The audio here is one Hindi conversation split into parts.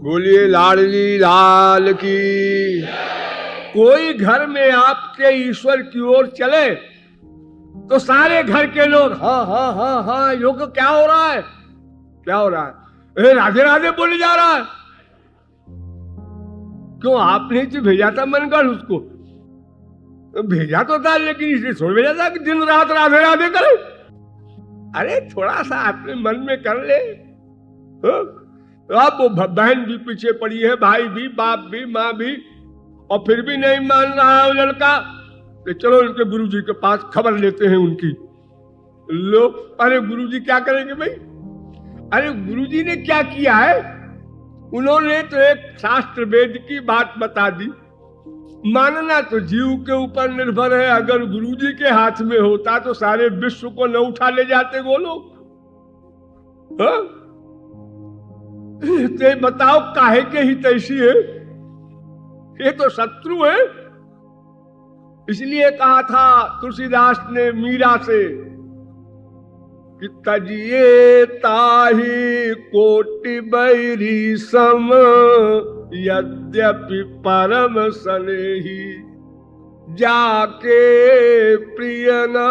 बोलिए लाडली लाल की। कोई घर में आपके ईश्वर की ओर चले तो सारे घर के लोग हाँ हाँ हाँ हाँ, योग क्या हो रहा है, क्या हो रहा है, राधे राधे बोले जा रहा है। क्यों, आपने तो भेजा था मनगढ़ उसको, भेजा तो था लेकिन इसलिए छोड़ भेजा था कि दिन रात राधे राधे करे। अरे थोड़ा सा अपने मन में कर ले। अब वो बहन भी पीछे पड़ी है, भाई भी, बाप भी, माँ भी, और फिर भी नहीं मान रहा है वो लड़का। तो चलो उनके गुरुजी के पास खबर लेते हैं उनकी। लो, अरे गुरुजी क्या करेंगे भाई? अरे गुरुजी ने क्या किया है, उन्होंने तो एक शास्त्र वेद की बात बता दी। मानना तो जीव के ऊपर निर्भर है। अगर गुरुजी के हाथ में होता तो सारे विश्व को न उठा ले जाते वो लोग। तो बताओ काहे के ही तैसी है, ये तो शत्रु है। इसलिए कहा था तुलसीदास ने मीरा से कि तजिए ताही कोटि बैरी सम, यद्यपि परम सनेही, जाके प्रिय न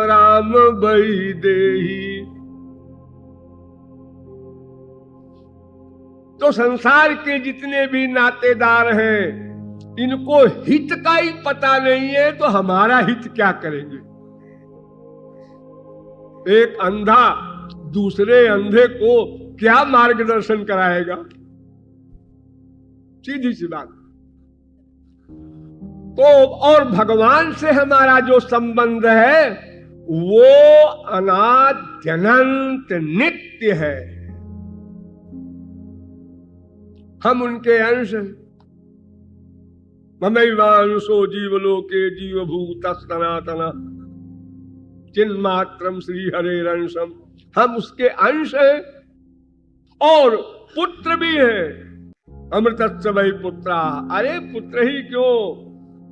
राम बई देही। तो संसार के जितने भी नातेदार हैं, इनको हित का ही पता नहीं है, तो हमारा हित क्या करेंगे? एक अंधा दूसरे अंधे को क्या मार्गदर्शन कराएगा? सीधी सी बात। तो और भगवान से हमारा जो संबंध है वो अनाद्य अनंत नित्य है। हम उनके अंश हैं। ममैवांशो जीवलोके जीवभूत सनातन चिन्मात्रम श्री हरेरंशम। हम उसके अंश हैं और पुत्र भी हैं। अमृतस्य वै पुत्रा। अरे पुत्र ही क्यों,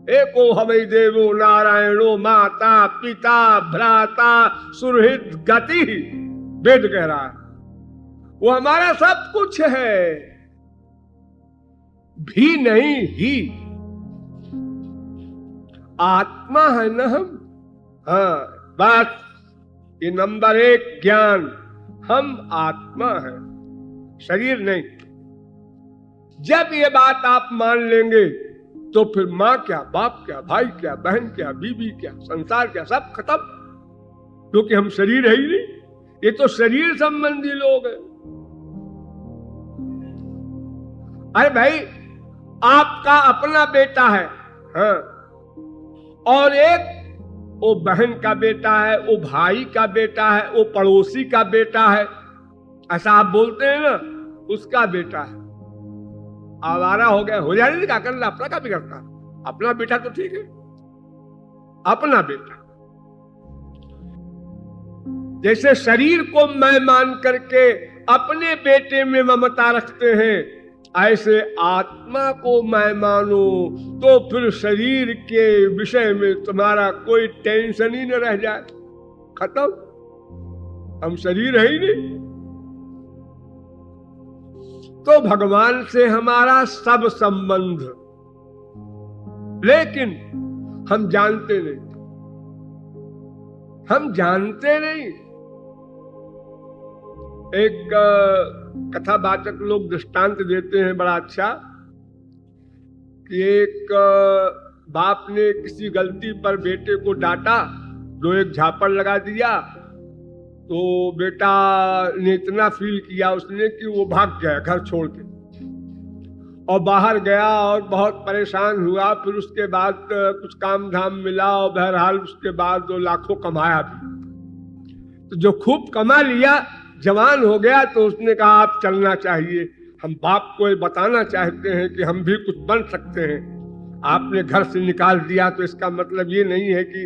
एको हवै देवो नारायणो माता पिता भ्राता सुहृद गति। वेद कह रहा है वो हमारा सब कुछ है, भी नहीं ही। आत्मा है ना हम। हाँ बस ये नंबर 1 ज्ञान, हम आत्मा है, शरीर नहीं। जब ये बात आप मान लेंगे तो फिर माँ क्या, बाप क्या, भाई क्या, बहन क्या, बीबी क्या, संसार क्या, सब खत्म। क्योंकि हम शरीर है ही नहीं, ये तो शरीर संबंधी लोग हैं। अरे भाई आपका अपना बेटा है, हाँ, और एक वो बहन का बेटा है, वो भाई का बेटा है, वो पड़ोसी का बेटा है, ऐसा आप बोलते हैं ना, उसका बेटा है। आवारा हो गया, हो जाने क्या करना, अपना का भी करता। अपना बेटा तो ठीक है, अपना बेटा। जैसे शरीर को मैं मान करके अपने बेटे में ममता रखते हैं, ऐसे आत्मा को मैं मानो तो फिर शरीर के विषय में तुम्हारा कोई टेंशन ही न रह जाए। खत्म, हम शरीर है ही नहीं। तो भगवान से हमारा सब संबंध, लेकिन हम जानते नहीं, हम जानते नहीं। एक कथावाचक लोग दृष्टांत देते हैं बड़ा अच्छा कि एक बाप ने किसी गलती पर बेटे को डांटा, जो एक झापड़ लगा दिया, तो बेटा ने इतना फील किया उसने कि वो भाग गया घर छोड़ के और बाहर गया और बहुत परेशान हुआ। फिर उसके बाद कुछ काम धाम मिला और बहरहाल उसके बाद 2 लाखों कमाया भी। तो जो खूब कमा लिया, जवान हो गया, तो उसने कहा आप चलना चाहिए। हम बाप को बताना चाहते हैं कि हम भी कुछ बन सकते हैं। आपने घर से निकाल दिया तो इसका मतलब ये नहीं है कि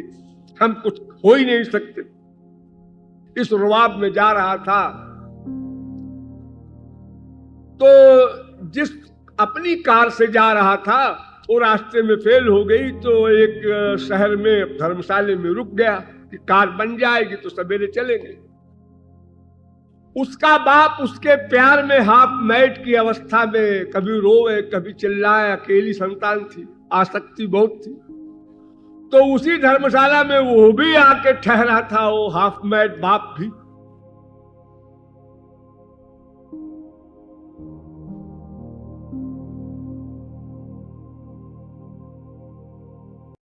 हम कुछ हो ही नहीं सकते। इस रुआब में जा रहा था तो जिस अपनी कार से जा रहा था वो रास्ते में फेल हो गई, तो एक शहर में धर्मशाले में रुक गया कि कार बन जाएगी तो सवेरे चलेंगे। उसका बाप उसके प्यार में हाफ मैट की अवस्था में कभी रोए कभी चिल्लाए, अकेली संतान थी, आसक्ति बहुत थी। तो उसी धर्मशाला में वो भी आके ठहरा था, वो हाफ मैट बाप भी।